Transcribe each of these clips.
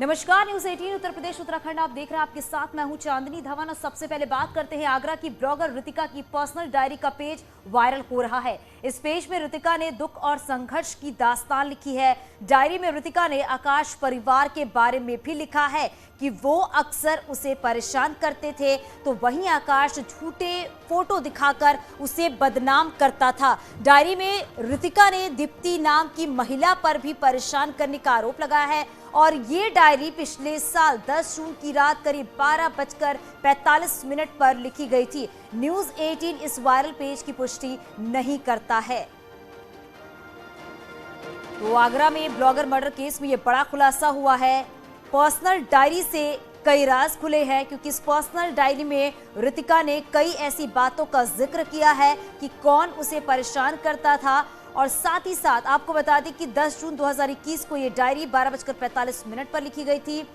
नमस्कार, न्यूज 18 उत्तर प्रदेश उत्तराखंड आप देख रहे हैं। आपके साथ मैं हूं चांदनी धवन। और सबसे पहले बात करते हैं आगरा की ब्लॉगर ऋतिका की पर्सनल डायरी का पेज वायरल हो रहा है। इस पेज में ऋतिका ने दुख और संघर्ष की दास्तान लिखी है। डायरी में ऋतिका ने आकाश परिवार के बारे में भी लिखा है कि वो अक्सर उसे परेशान करते थे, तो वहीं आकाश झूठे फोटो दिखाकर उसे बदनाम करता था। डायरी में ऋतिका ने दीप्ति नाम की महिला पर भी परेशान करने का आरोप लगाया है और ये डायरी पिछले साल 10 जून की रात करीब 12:45 पर लिखी गई थी। न्यूज 18 इस वायरल पेज की पुष्टि नहीं करता है। तो आगरा में ब्लॉगर मर्डर केस में ये बड़ा खुलासा हुआ है। पर्सनल डायरी से कई राज खुले हैं, क्योंकि इस पर्सनल डायरी में ऋतिका ने कई ऐसी बातों का जिक्र किया है कि कौन उसे परेशान करता था। और साथ ही साथ आपको बता दें कि 10 जून 2021 को ये डायरी 12:45 पर लिखी गई थी।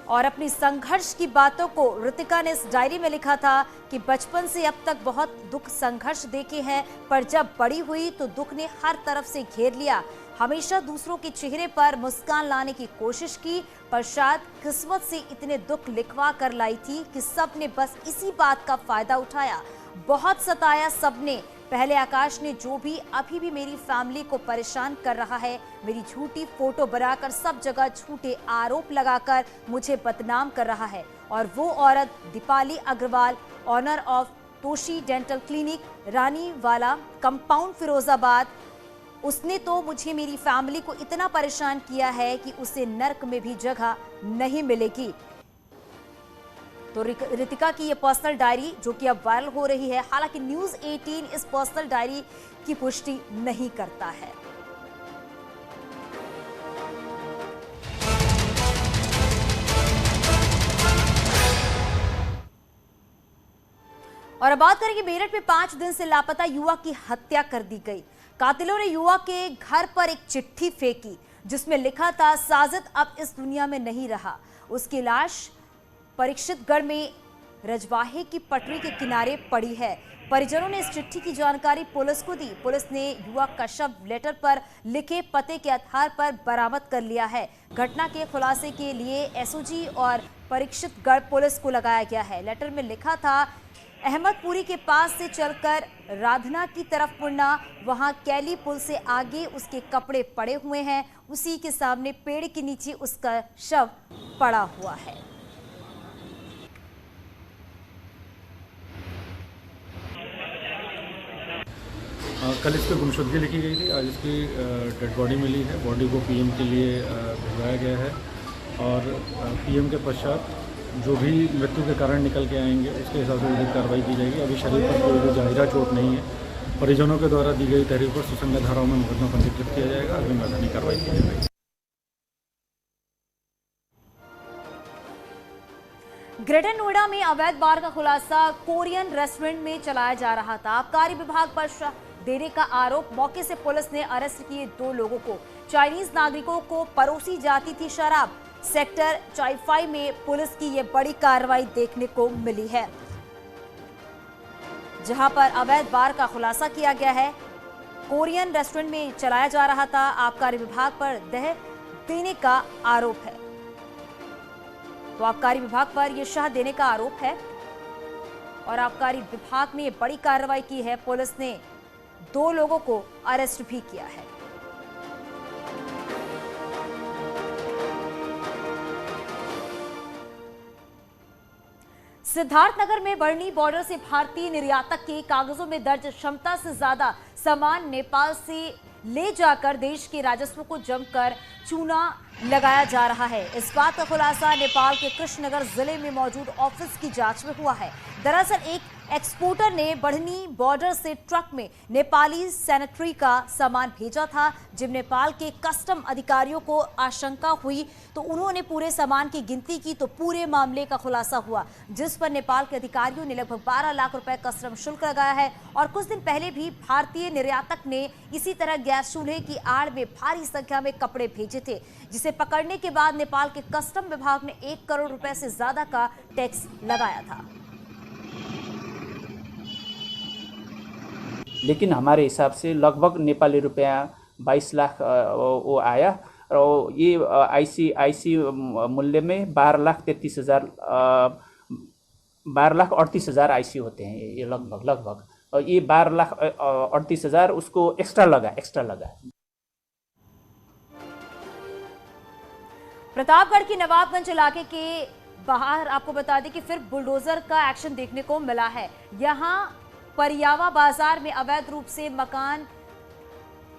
और अपनी संघर्ष की बातों को ऋतिका ने इस डायरी में लिखा था कि बचपन से अब तक बहुत दुख संघर्ष देखे हैं, पर जब बड़ी हुई तो दुख ने हर तरफ से घेर लिया। हमेशा दूसरों के चेहरे पर मुस्कान लाने की कोशिश की, पर शायद किस्मत से इतने दुख लिखवा कर लाई थी कि सबने बस इसी बात का फायदा उठाया। बहुत सताया सबने। पहले आकाश ने जो भी अभी भी मेरी फैमिली को परेशान कर रहा है, मेरी झूठी फोटो बनाकर सब जगह झूठे आरोप लगाकर मुझे बदनाम कर रहा है। और वो औरत Deepali Agrawal, owner of Toshi dental clinic, Raniwala compound, Firozabad, उसने तो मुझे मेरी फैमिली को इतना परेशान किया है कि उसे नर्क में भी जगह नहीं मिलेगी। तो ऋतिका की ये पर्सनल डायरी जो कि अब वायरल हो रही है, हालांकि न्यूज 18 इस पर्सनल डायरी की पुष्टि नहीं करता है। और अब बात करें कि मेरठ में 5 दिन से लापता युवक की हत्या कर दी गई। कातिलों ने युवक के घर पर एक चिट्ठी फेंकी जिसमें लिखा था, साजिद अब इस दुनिया में नहीं रहा। उसकी लाश परीक्षितगढ़ में रजवाहे की पटरी के किनारे पड़ी है। परिजनों ने इस चिट्ठी की जानकारी पुलिस को दी। पुलिस ने युवक का शव लेटर पर लिखे पते के आधार पर बरामद कर लिया है। घटना के खुलासे के लिए एसओजी और परीक्षितगढ़ पुलिस को लगाया गया है। लेटर में लिखा था, अहमदपुरी के पास से चलकर राधना की तरफ मुड़ना, वहां कैली पुल से आगे उसके कपड़े पड़े हुए हैं, उसी के सामने पेड़ के नीचे उसका शव पड़ा हुआ है। कल इस पर गुमशुदगी लिखी गई थी। आज इसकी डेड बॉडी मिली है। बॉडी को पीएम के लिए भिजवाया गया है और पीएम के पश्चात जो भी मृत्यु के कारण निकल के आएंगे उसके हिसाब से विधिक कार्रवाई की जाएगी। अभी शरीर पर कोई भी जाहिरा चोट नहीं है। परिजनों के द्वारा दी गई तहरीर पर सुसंगत धाराओं में मुकदमा पंजीकृत किया जाएगा। अग्रिम वैधानिक कार्रवाई की जाएगी। ग्रेटर नोएडा में अवैध बार का खुलासा कोरियन रेस्टोरेंट में चलाया जा रहा था। आबकारी विभाग पर देने का आरोप। मौके से पुलिस ने अरेस्ट किए 2 लोगों को। चाइनीज नागरिकों को परोसी जाती थी शराब। सेक्टर चाइफाई में पुलिस की यह बड़ी कार्रवाई देखने को मिली है, जहां पर अवैध बार का खुलासा किया गया है। कोरियन रेस्टोरेंट में चलाया जा रहा था। आबकारी विभाग पर दह देने का आरोप है। तो आबकारी विभाग पर यह शह देने का आरोप है और आबकारी विभाग ने बड़ी कार्रवाई की है। पुलिस ने 2 लोगों को अरेस्ट भी किया है। सिद्धार्थनगर में बरनी बॉर्डर से भारतीय निर्यातक के कागजों में दर्ज क्षमता से ज्यादा सामान नेपाल से ले जाकर देश के राजस्व को जमकर चूना लगाया जा रहा है। इस बात का खुलासा नेपाल के कृष्णनगर जिले में मौजूद ऑफिस की जांच में हुआ है। दरअसल एक एक्सपोर्टर ने बढ़नी बॉर्डर से ट्रक में नेपाली सैनिटरी का सामान भेजा था। जब नेपाल के कस्टम अधिकारियों को आशंका हुई तो उन्होंने पूरे सामान की गिनती की तो पूरे मामले का खुलासा हुआ, जिस पर नेपाल के अधिकारियों ने लगभग 12 लाख रुपए कस्टम शुल्क लगाया है। और कुछ दिन पहले भी भारतीय निर्यातक ने इसी तरह गैस चूल्हे की आड़ में भारी संख्या में कपड़े भेजे थे, जिसे पकड़ने के बाद नेपाल के कस्टम विभाग ने 1 करोड़ रुपए से ज्यादा का टैक्स लगाया था। लेकिन हमारे हिसाब से लगभग नेपाली रुपया 22 लाख वो आया और ये आईसी मूल्य में 12,38,000 आईसी होते हैं ये लगभग और ये 12,38,000 उसको एक्स्ट्रा लगा। प्रतापगढ़ की नवाबगंज इलाके के बाहर आपको बता दें कि फिर बुलडोजर का एक्शन देखने को मिला है। यहां परियावा बाजार में अवैध रूप से मकान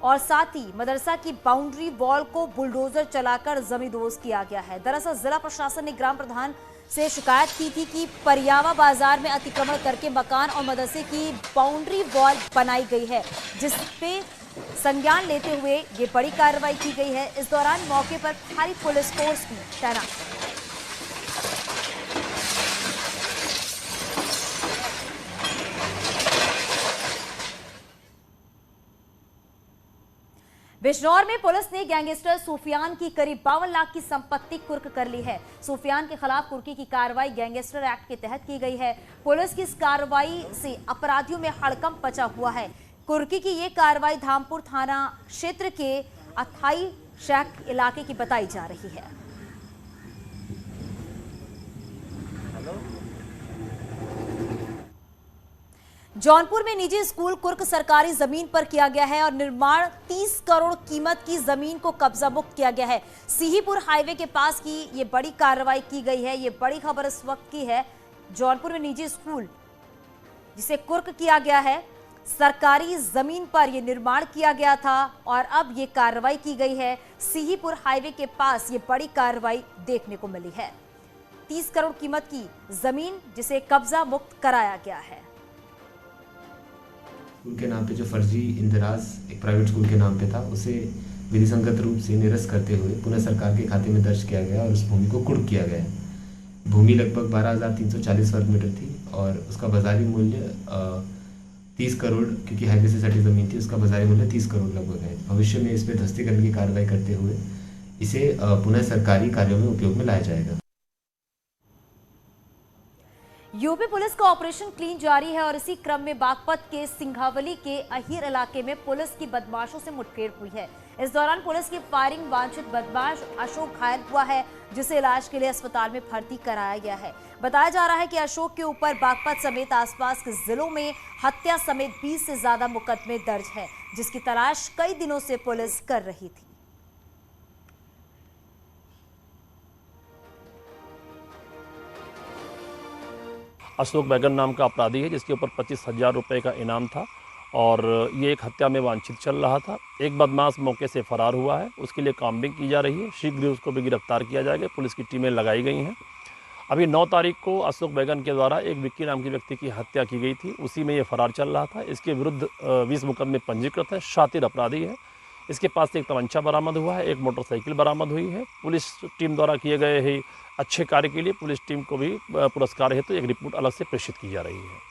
और साथ ही मदरसा की बाउंड्री वॉल को बुलडोजर चलाकर जमींदोज किया गया है। दरअसल जिला प्रशासन ने ग्राम प्रधान से शिकायत की थी कि परियावा बाजार में अतिक्रमण करके मकान और मदरसे की बाउंड्री वॉल बनाई गई है, जिसपे संज्ञान लेते हुए ये बड़ी कार्रवाई की गई है। इस दौरान मौके पर भारी पुलिस फोर्स भी तैनात। बिजनौर में पुलिस ने गैंगस्टर सूफियान की करीब 52 लाख की संपत्ति कुर्क कर ली है। सूफियान के खिलाफ कुर्की की कार्रवाई गैंगस्टर एक्ट के तहत की गई है। पुलिस की इस कार्रवाई से अपराधियों में हड़कंप मचा हुआ है। कुर्की की ये कार्रवाई धामपुर थाना क्षेत्र के अथाई शेख इलाके की बताई जा रही है। जौनपुर में निजी स्कूल कुर्क सरकारी जमीन पर किया गया है और निर्माण 30 करोड़ कीमत की जमीन को कब्जा मुक्त किया गया है। सीहीपुर हाईवे के पास की ये बड़ी कार्रवाई की गई है। ये बड़ी खबर इस वक्त की है। जौनपुर में निजी स्कूल जिसे कुर्क किया गया है, सरकारी जमीन पर यह निर्माण किया गया था और अब ये कार्रवाई की गई है। सीहीपुर हाईवे के पास ये बड़ी कार्रवाई देखने को मिली है। 30 करोड़ कीमत की जमीन जिसे कब्जा मुक्त कराया गया है। स्कूल के नाम पे जो फर्जी इंदराज एक प्राइवेट स्कूल के नाम पे था, उसे विधिसंगत रूप से निरस्त करते हुए पुनः सरकार के खाते में दर्ज किया गया और उस भूमि को कुर्क किया गया। भूमि लगभग 12,340 वर्ग मीटर थी और उसका बाजारी मूल्य 30 करोड़, क्योंकि हाईवे से सटी जमीन थी, उसका बाजारी मूल्य 30 करोड़ लगभग है। भविष्य में इस पर ध्वस्तीकरण की कार्रवाई करते हुए इसे पुनः सरकारी कार्यों में उपयोग में लाया जाएगा। यूपी पुलिस का ऑपरेशन क्लीन जारी है और इसी क्रम में बागपत के सिंघावली के अहीर इलाके में पुलिस की बदमाशों से मुठभेड़ हुई है। इस दौरान पुलिस की फायरिंग वांछित बदमाश अशोक घायल हुआ है, जिसे इलाज के लिए अस्पताल में भर्ती कराया गया है। बताया जा रहा है कि अशोक के ऊपर बागपत समेत आसपास के जिलों में हत्या समेत 20 से ज्यादा मुकदमे दर्ज है, जिसकी तलाश कई दिनों से पुलिस कर रही थी। अशोक बैगन नाम का अपराधी है, जिसके ऊपर 25,000 रुपये का इनाम था और ये एक हत्या में वांछित चल रहा था। एक बदमाश मौके से फरार हुआ है, उसके लिए काम्बिंग की जा रही है। शीघ्र ही उसको भी गिरफ्तार किया जाएगा। पुलिस की टीमें लगाई गई हैं। अभी 9 तारीख को अशोक बैगन के द्वारा एक विक्की नाम के व्यक्ति की हत्या की गई थी, उसी में ये फरार चल रहा था। इसके विरुद्ध 20 मुकदमे पंजीकृत हैं। शातिर अपराधी है। इसके पास से एक तमंचा बरामद हुआ है, एक मोटरसाइकिल बरामद हुई है। पुलिस टीम द्वारा किए गए ही अच्छे कार्य के लिए पुलिस टीम को भी पुरस्कार हेतु एक रिपोर्ट अलग से प्रेषित की जा रही है।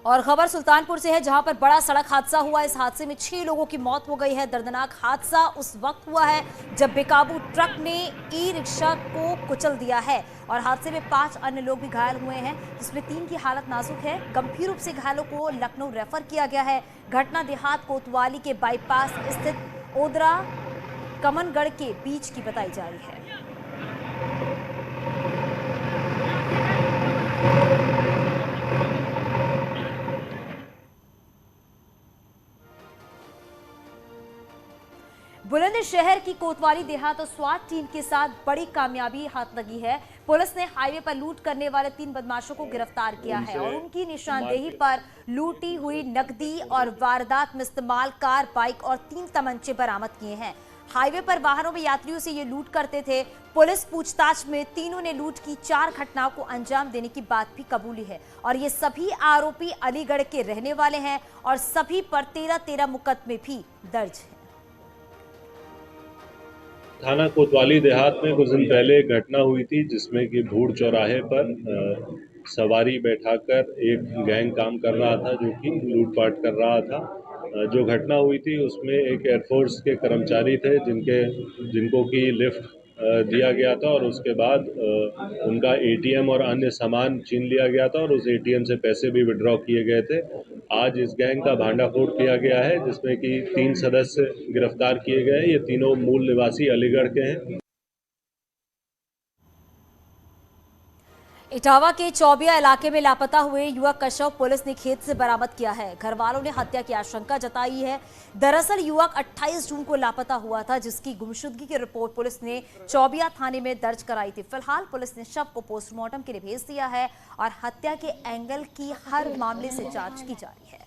और खबर सुल्तानपुर से है, जहां पर बड़ा सड़क हादसा हुआ। इस हादसे में 6 लोगों की मौत हो गई है। दर्दनाक हादसा उस वक्त हुआ है जब बेकाबू ट्रक ने ई रिक्शा को कुचल दिया है और हादसे में 5 अन्य लोग भी घायल हुए हैं, जिसमें 3 की हालत नाजुक है। गंभीर रूप से घायलों को लखनऊ रेफर किया गया है। घटना देहात कोतवाली के बाईपास स्थित ओदरा कमनगढ़ के बीच की बताई जा रही है। बुलंदशहर की कोतवाली देहात और स्वाट टीम के साथ बड़ी कामयाबी हाथ लगी है। पुलिस ने हाईवे पर लूट करने वाले 3 बदमाशों को गिरफ्तार किया है और उनकी निशानदेही पर लूटी हुई नकदी और वारदात में इस्तेमाल कार, बाइक और 3 तमंचे बरामद किए हैं। हाईवे पर वाहनों में यात्रियों से ये लूट करते थे। पुलिस पूछताछ में तीनों ने लूट की 4 घटनाओं को अंजाम देने की बात भी कबूली है और ये सभी आरोपी अलीगढ़ के रहने वाले हैं और सभी पर 13 मुकदमे भी दर्ज हैं। थाना कोतवाली देहात में कुछ दिन पहले एक घटना हुई थी, जिसमें कि भूड़ चौराहे पर सवारी बैठाकर एक गैंग काम कर रहा था, जो कि लूटपाट कर रहा था। जो घटना हुई थी उसमें एक एयरफोर्स के कर्मचारी थे, जिनको कि लिफ्ट दिया गया था और उसके बाद उनका एटीएम और अन्य सामान छीन लिया गया था और उस एटीएम से पैसे भी विड्रॉ किए गए थे। आज इस गैंग का भांडाफोड़ किया गया है, जिसमें कि 3 सदस्य गिरफ्तार किए गए हैं। ये तीनों मूल निवासी अलीगढ़ के हैं। इटावा के चौबिया इलाके में लापता हुए युवक का शव पुलिस ने खेत से बरामद किया है। घर वालों ने हत्या की आशंका जताई है। दरअसल युवक 28 जून को लापता हुआ था, जिसकी गुमशुदगी की रिपोर्ट पुलिस ने चौबिया थाने में दर्ज कराई थी। फिलहाल पुलिस ने शव को पोस्टमार्टम के लिए भेज दिया है और हत्या के एंगल की हर मामले से जांच की जा रही है।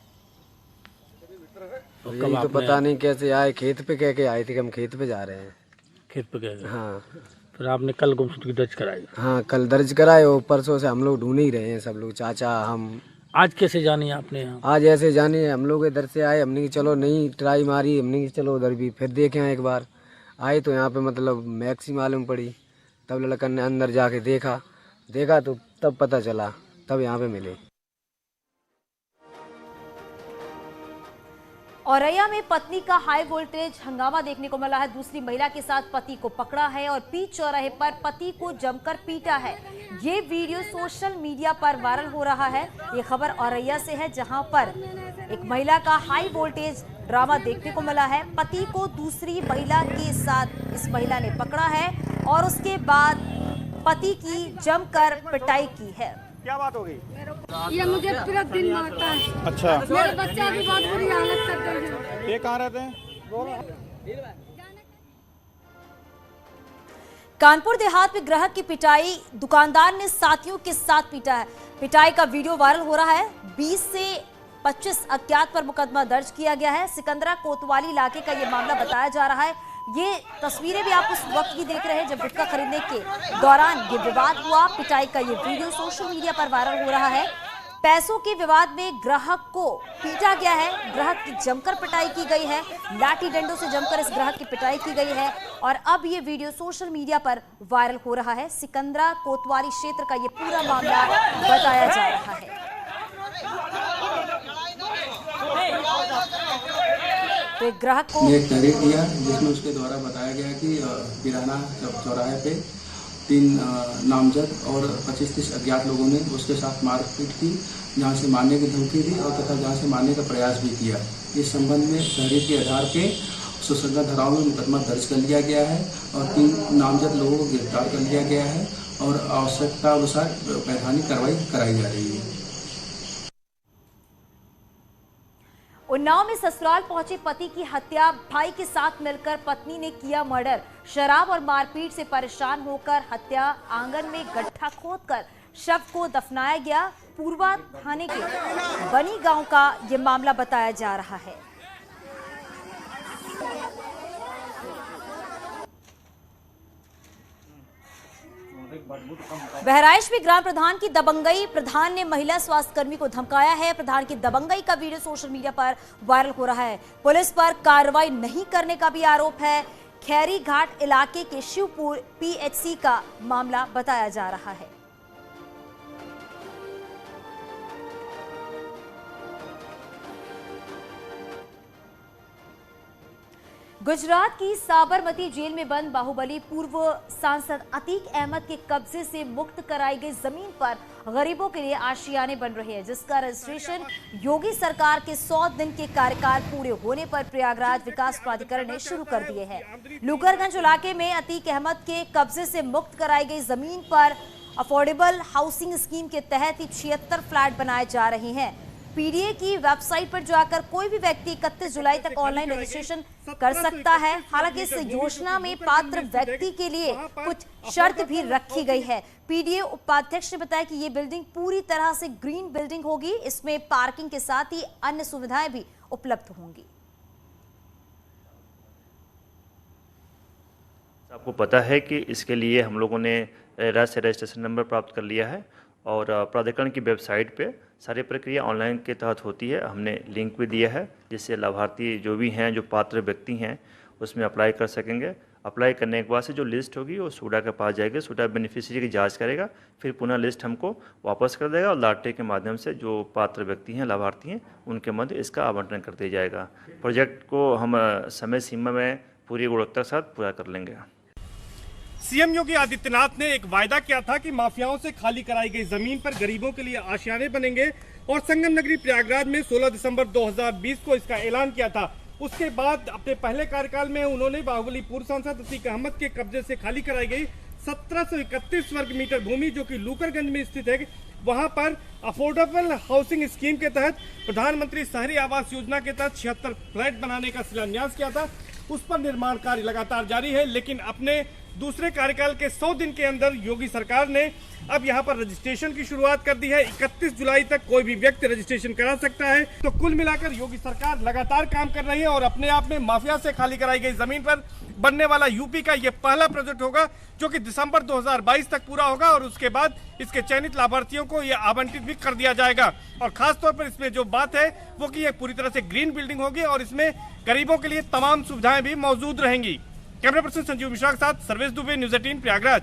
यही तो पता नहीं कैसे आए, खेत पे कह के आए थे कि हम खेत पे जा रहे हैं। खेत पे गए? हाँ। फिर आपने कल गुमशुदगी दर्ज कराई? हाँ, कल दर्ज कराए और परसों से हम लोग ढूंढ ही रहे हैं, सब लोग, चाचा हम। आज कैसे जानी आपने यहाँ? आज ऐसे जाने हम लोग इधर से आए, हमने कि चलो नहीं ट्राई मारी, हमने कि चलो उधर भी फिर देखे हैं। एक बार आए तो यहाँ पे मतलब मैक्सी मालूम पड़ी, तब लड़का ने अंदर जाके देखा तो तब पता चला, तब यहाँ पे मिले। औरैया में पत्नी का हाई वोल्टेज हंगामा देखने को मिला है। दूसरी महिला के साथ पति को पकड़ा है और बीच चौराहे पर पति को जमकर पीटा है। ये वीडियो सोशल मीडिया पर वायरल हो रहा है। ये खबर औरैया से है, जहां पर एक महिला का हाई वोल्टेज ड्रामा देखने को मिला है। पति को दूसरी महिला के साथ इस महिला ने पकड़ा है और उसके बाद पति की जमकर पिटाई की है। क्या बात हो गई? ये मुझे पूरा दिन मारता है। अच्छा। मेरे बच्चा भी बहुत बुरी हालत कर रहे हैं। ये कहाँ रहते हैं? कानपुर देहात में ग्राहक की पिटाई, दुकानदार ने साथियों के साथ पीटा है। पिटाई का वीडियो वायरल हो रहा है। 20 से 25 अज्ञात पर मुकदमा दर्ज किया गया है। सिकंदरा कोतवाली इलाके का ये मामला बताया जा रहा है। ये तस्वीरें भी आप उस वक्त की देख रहे हैं जब गुटखा खरीदने के दौरान ये विवाद हुआ। पिटाई का ये वीडियो सोशल मीडिया पर वायरल हो रहा है। पैसों के विवाद में ग्राहक को पीटा गया है। ग्राहक की जमकर पिटाई की गई है। लाठी डंडों से जमकर इस ग्राहक की पिटाई की गई है और अब ये वीडियो सोशल मीडिया पर वायरल हो रहा है। सिकंदरा कोतवाली क्षेत्र का ये पूरा मामला बताया जा रहा है। तो एक ग्राहक को एक नरेट दिया जिसमें उसके द्वारा बताया गया कि बिराना चौराहे पे 3 नामजद और 25-30 अज्ञात लोगों ने उसके साथ मारपीट की, जहां से मारने की धमकी दी और तथा जहां से मारने का प्रयास भी किया। इस संबंध में तहरीर के आधार पे सुसंगत धाराओं में मुकदमा दर्ज कर लिया गया है और 3 नामजद लोगों को गिरफ्तार कर लिया गया है और आवश्यकता अनुसार वैधानिक कार्रवाई कराई जा रही है। उन्नाव में ससुराल पहुंचे पति की हत्या, भाई के साथ मिलकर पत्नी ने किया मर्डर। शराब और मारपीट से परेशान होकर हत्या, आंगन में गड्ढा खोदकर शव को दफनाया गया। पूर्वा थाने के बनी गांव का यह मामला बताया जा रहा है। बहराइच में ग्राम प्रधान की दबंगई, प्रधान ने महिला स्वास्थ्य कर्मी को धमकाया है। प्रधान की दबंगई का वीडियो सोशल मीडिया पर वायरल हो रहा है। पुलिस पर कार्रवाई नहीं करने का भी आरोप है। खैरी घाट इलाके के शिवपुर पीएचसी का मामला बताया जा रहा है। गुजरात की साबरमती जेल में बंद बाहुबली पूर्व सांसद अतीक अहमद के कब्जे से मुक्त कराई गई जमीन पर गरीबों के लिए आशियाने बन रहे हैं, जिसका रजिस्ट्रेशन योगी सरकार के 100 दिन के कार्यकाल पूरे होने पर प्रयागराज विकास प्राधिकरण ने शुरू कर दिए हैं। लुकरगंज इलाके में अतीक अहमद के कब्जे से मुक्त कराई गई जमीन पर अफोर्डेबल हाउसिंग स्कीम के तहत ही 76 फ्लैट बनाए जा रहे हैं। पीडीए की वेबसाइट पर जाकर कोई भी व्यक्ति 31 जुलाई तक ऑनलाइन रजिस्ट्रेशन कर सकता है। हालांकि इस योजना में पात्र व्यक्ति के लिए कुछ शर्त भी रखी गई है। पीडीए उपाध्यक्ष ने बताया कि ये बिल्डिंग पूरी तरह से ग्रीन बिल्डिंग होगी। इसमें पार्किंग के साथ ही अन्य सुविधाएं भी उपलब्ध होंगी। आपको पता है कि इसके लिए हम लोगों ने राज्य रजिस्ट्रेशन नंबर प्राप्त कर लिया है और प्राधिकरण की वेबसाइट पे सारी प्रक्रिया ऑनलाइन के तहत होती है। हमने लिंक भी दिया है जिससे लाभार्थी जो भी हैं, जो पात्र व्यक्ति हैं, उसमें अप्लाई कर सकेंगे। अप्लाई करने के बाद से जो लिस्ट होगी वो सूडा के पास जाएगी। सूडा बेनिफिशियरी की जांच करेगा, फिर पुनः लिस्ट हमको वापस कर देगा और लॉटरी के माध्यम से जो पात्र व्यक्ति हैं, लाभार्थी हैं, उनके मध्य इसका आवंटन कर दिया जाएगा। प्रोजेक्ट को हम समय सीमा में पूरी गुणवत्ता के साथ पूरा कर लेंगे। सीएम योगी आदित्यनाथ ने एक वायदा किया था कि माफियाओं से खाली कराई गई जमीन पर गरीबों के लिए आशियाने बनेंगे और संगम नगरी प्रयागराज में 16 दिसंबर 2020 को इसका ऐलान किया था। उसके बाद अपने पहले कार्यकाल में उन्होंने बाहुबली पूर्व सांसद अतीक अहमद के कब्जे से खाली कराई गई 1731 वर्ग मीटर भूमि जो कि लूकरगंज में स्थित है, वहां पर अफोर्डेबल हाउसिंग स्कीम के तहत प्रधानमंत्री शहरी आवास योजना के तहत 76 फ्लैट बनाने का शिलान्यास किया था। उस पर निर्माण कार्य लगातार जारी है, लेकिन अपने दूसरे कार्यकाल के 100 दिन के अंदर योगी सरकार ने अब यहां पर रजिस्ट्रेशन की शुरुआत कर दी है। 31 जुलाई तक कोई भी व्यक्ति रजिस्ट्रेशन करा सकता है। तो कुल मिलाकर योगी सरकार लगातार काम कर रही है और अपने आप में माफिया से खाली कराई गई जमीन पर बनने वाला यूपी का ये पहला प्रोजेक्ट होगा जो कि दिसंबर 2022 तक पूरा होगा और उसके बाद इसके चयनित लाभार्थियों को ये आवंटित भी कर दिया जाएगा। और खास तौर पर इसमें जो बात है वो कि ये पूरी तरह से ग्रीन बिल्डिंग होगी और इसमें गरीबों के लिए तमाम सुविधाएं भी मौजूद रहेंगी। कैमरा पर्सन संजीव मिश्रा के साथ सर्वेश दुबे, न्यूज़ 18 प्रयागराज।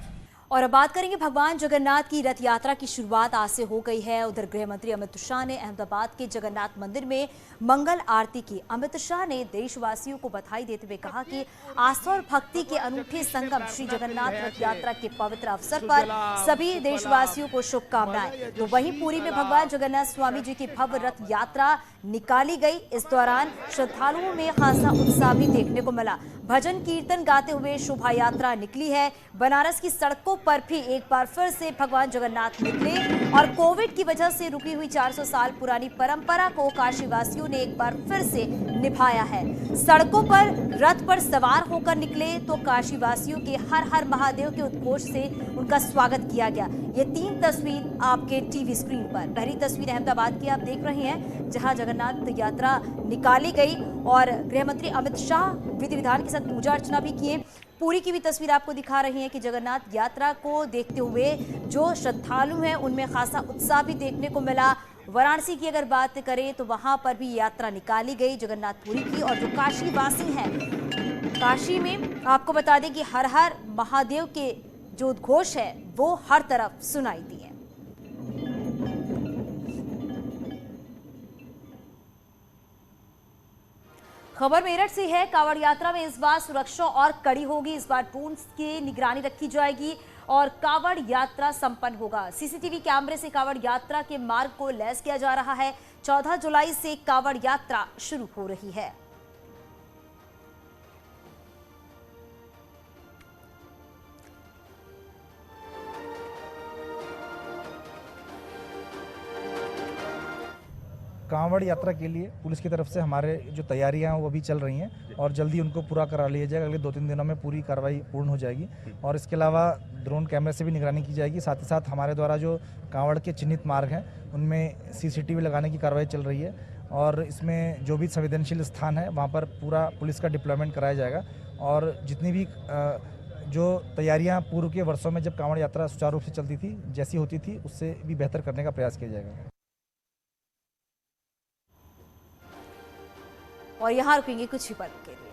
और अब बात करेंगे भगवान जगन्नाथ की रथ यात्रा की शुरुआत आज से हो गई है। उधर गृह मंत्री अमित शाह ने अहमदाबाद के जगन्नाथ मंदिर में मंगल आरती की। अमित शाह ने देशवासियों को बधाई देते हुए कहा कि आस्था और भक्ति के अनूठे संगम श्री जगन्नाथ रथ यात्रा के पवित्र अवसर पर सभी देशवासियों को शुभकामनाएं। तो वहीं पुरी में भगवान जगन्नाथ स्वामी जी की भव्य रथ यात्रा निकाली गई। इस दौरान श्रद्धालुओं में खासा उत्साह भी देखने को मिला। भजन कीर्तन गाते हुए शोभा यात्रा निकली है। बनारस की सड़कों पर भी एक बार फिर से भगवान जगन्नाथ निकले और कोविड की वजह से रुकी हुई 400 साल पुरानी परंपरा को काशीवासियों ने एक बार फिर से निभाया है। सड़कों पर रथ पर सवार होकर निकले तो काशीवासियों के हर हर महादेव के उद्घोष से उनका स्वागत किया गया। ये 3 तस्वीर आपके टीवी स्क्रीन पर। पहली तस्वीर अहमदाबाद की आप देख रहे हैं जहां जगन्नाथ यात्रा निकाली गई और गृह मंत्री अमित शाह विधि विधान के साथ पूजा अर्चना भी किए। पुरी की भी तस्वीर आपको दिखा रही है कि जगन्नाथ यात्रा को देखते हुए जो श्रद्धालु हैं उनमें खासा उत्साह भी देखने को मिला। वाराणसी की अगर बात करें तो वहां पर भी यात्रा निकाली गई जगन्नाथपुरी की। और जो काशीवासी हैं, काशी में आपको बता दें कि हर हर महादेव के जो उद्घोष है वो हर तरफ सुनाई दिए। खबर मेरठ से है। कांवड़ यात्रा में इस बार सुरक्षा और कड़ी होगी। इस बार ड्रोन की निगरानी रखी जाएगी और कांवड़ यात्रा संपन्न होगा। सीसीटीवी कैमरे से कांवड़ यात्रा के मार्ग को लैस किया जा रहा है। 14 जुलाई से कांवड़ यात्रा शुरू हो रही है। कांवड़ यात्रा के लिए पुलिस की तरफ से हमारे जो तैयारियां हैं वो भी चल रही हैं और जल्दी उनको पूरा करा लिया जाएगा। अगले 2-3 दिनों में पूरी कार्रवाई पूर्ण हो जाएगी और इसके अलावा ड्रोन कैमरे से भी निगरानी की जाएगी। साथ ही साथ हमारे द्वारा जो कांवड़ के चिन्हित मार्ग हैं उनमें सीसीटीवी लगाने की कार्रवाई चल रही है और इसमें जो भी संवेदनशील स्थान है वहाँ पर पूरा पुलिस का डिप्लॉयमेंट कराया जाएगा और जितनी भी जो तैयारियाँ पूर्व के वर्षों में जब कांवड़ यात्रा सुचारू रूप से चलती थी जैसी होती थी उससे भी बेहतर करने का प्रयास किया जाएगा। और यहाँ रुकेंगे कुछ ही पल के लिए।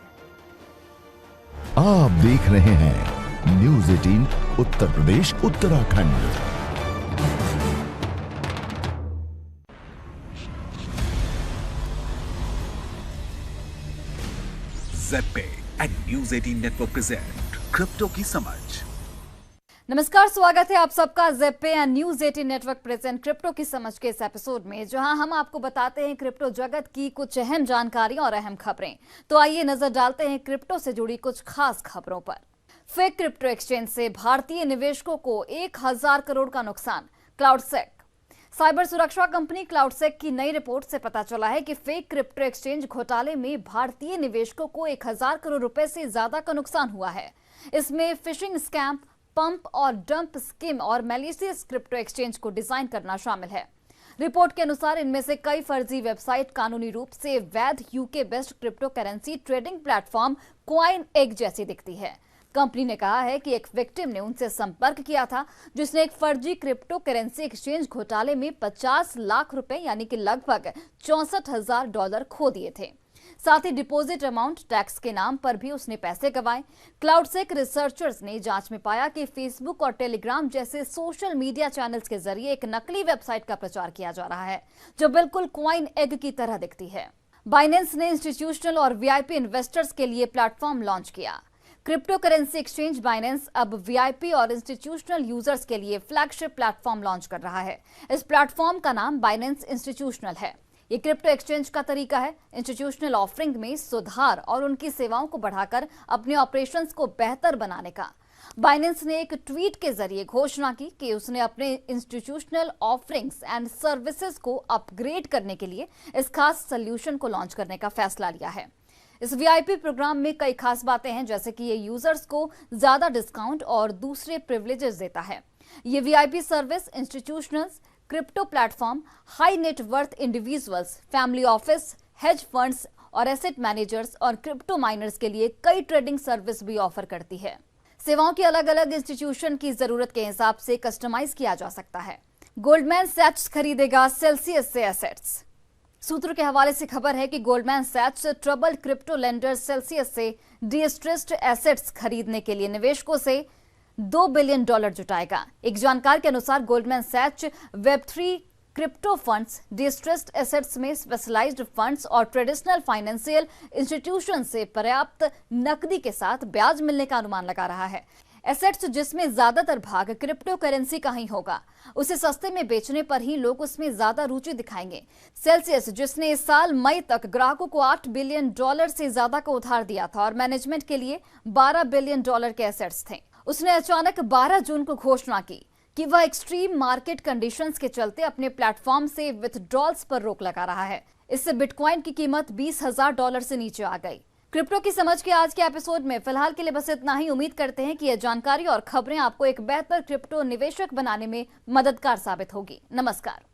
आप देख रहे हैं news 18 Uttar Pradesh Uttarakhand. ZebPay and news 18 network present crypto की समझ। नमस्कार, स्वागत है आप सबका ZebPay and news 18 network present crypto की समझ के इस एपिसोड में, जहां हम आपको बताते हैं क्रिप्टो जगत की कुछ अहम जानकारी और अहम खबरें। तो आइए नजर डालते हैं क्रिप्टो से जुड़ी कुछ खास खबरों पर। फेक क्रिप्टो एक्सचेंज से भारतीय निवेशकों को 1000 करोड़ का नुकसान। क्लाउडसेक साइबर सुरक्षा कंपनी क्लाउडसेक की नई रिपोर्ट से पता चला है कि फेक क्रिप्टो एक्सचेंज घोटाले में भारतीय निवेशकों को 1000 करोड़ रुपए से ज्यादा का नुकसान हुआ है। इसमें फिशिंग स्कैम, पंप और डंप स्कीम और मैलिशियस क्रिप्टो एक्सचेंज को डिजाइन करना शामिल है। रिपोर्ट के अनुसार इनमें से कई फर्जी वेबसाइट कानूनी रूप से वैध UK based crypto currency trading platform coin egg जैसी दिखती है। कंपनी ने कहा है कि एक विक्टिम ने उनसे संपर्क किया था जिसने एक फर्जी क्रिप्टो करेंसी एक्सचेंज घोटाले में 50 लाख रुपए यानी कि लगभग $64,000 खो दिए थे। साथ ही डिपॉजिट अमाउंट टैक्स के नाम पर भी उसने पैसे गंवाए। क्लाउडसेक रिसर्चर्स ने जांच में पाया कि फेसबुक और टेलीग्राम जैसे सोशल मीडिया चैनल्स के जरिए एक नकली वेबसाइट का प्रचार किया जा रहा है जो बिल्कुल कॉइन एग की तरह दिखती है। बाइनेंस ने इंस्टीट्यूशनल और वीआईपी इन्वेस्टर्स के लिए प्लेटफॉर्म लॉन्च किया। क्रिप्टो करेंसी एक्सचेंज बाइनेंस अब वीआईपी और इंस्टीट्यूशनल यूजर्स के लिए फ्लैगशिप प्लेटफॉर्म लॉन्च कर रहा है। इस प्लेटफॉर्म का नाम बाइनेंस इंस्टीट्यूशनल है। ये क्रिप्टो एक्सचेंज का तरीका है इंस्टीट्यूशनल ऑफरिंग में सुधार और उनकी सेवाओं को बढ़ाकर अपने ऑपरेशंस को बेहतर बनाने का। बाइनेंस ने एक ट्वीट के जरिए घोषणा की कि उसने अपने इंस्टीट्यूशनल ऑफरिंग्स एंड सर्विसेज को अपग्रेड करने के लिए इस खास सोल्यूशन को लॉन्च करने का फैसला लिया है। इस वीआईपी प्रोग्राम में कई खास बातें हैं, जैसे कि ये यूजर्स को ज्यादा डिस्काउंट और दूसरे प्रिविलेजेस देता है। ये VIP service institutionals, crypto platform, high net worth individuals, family office, hedge funds और एसेट मैनेजर्स और क्रिप्टो माइनर्स के लिए कई ट्रेडिंग सर्विस भी ऑफर करती है। सेवाओं की अलग अलग इंस्टीट्यूशन की जरूरत के हिसाब से कस्टमाइज किया जा सकता है। गोल्डमैन सैच्स खरीदेगा सेल्सियस से एसेट्स। सूत्रों के हवाले से खबर है कि Goldman Sachs troubled crypto lender Celsius से डिस्ट्रेस्ड एसेट्स खरीदने के लिए निवेशकों से $2 बिलियन जुटाएगा। एक जानकार के अनुसार गोल्डमैन सैच्स वेब3 क्रिप्टो फंड्स, डिस्ट्रेस्ड एसेट्स में स्पेशलाइज्ड फंड्स और ट्रेडिशनल फाइनेंशियल इंस्टीट्यूशन से पर्याप्त नकदी के साथ ब्याज मिलने का अनुमान लगा रहा है। एसेट्स जिसमें ज्यादातर भाग क्रिप्टो करेंसी का ही होगा, उसे सस्ते में बेचने पर ही लोग उसमें ज्यादा रुचि दिखाएंगे। सेल्सियस, जिसने इस साल मई तक ग्राहकों को $8 बिलियन से ज्यादा का उधार दिया था और मैनेजमेंट के लिए $12 बिलियन के एसेट्स थे, उसने अचानक 12 जून को घोषणा की कि वह एक्सट्रीम मार्केट कंडीशंस के चलते अपने प्लेटफॉर्म से विथड्रॉल्स पर रोक लगा रहा है। इससे बिटकॉइन की कीमत $20,000 से नीचे आ गई। क्रिप्टो की समझ के आज के एपिसोड में फिलहाल के लिए बस इतना ही। उम्मीद करते हैं कि यह जानकारी और खबरें आपको एक बेहतर क्रिप्टो निवेशक बनाने में मददगार साबित होगी। नमस्कार।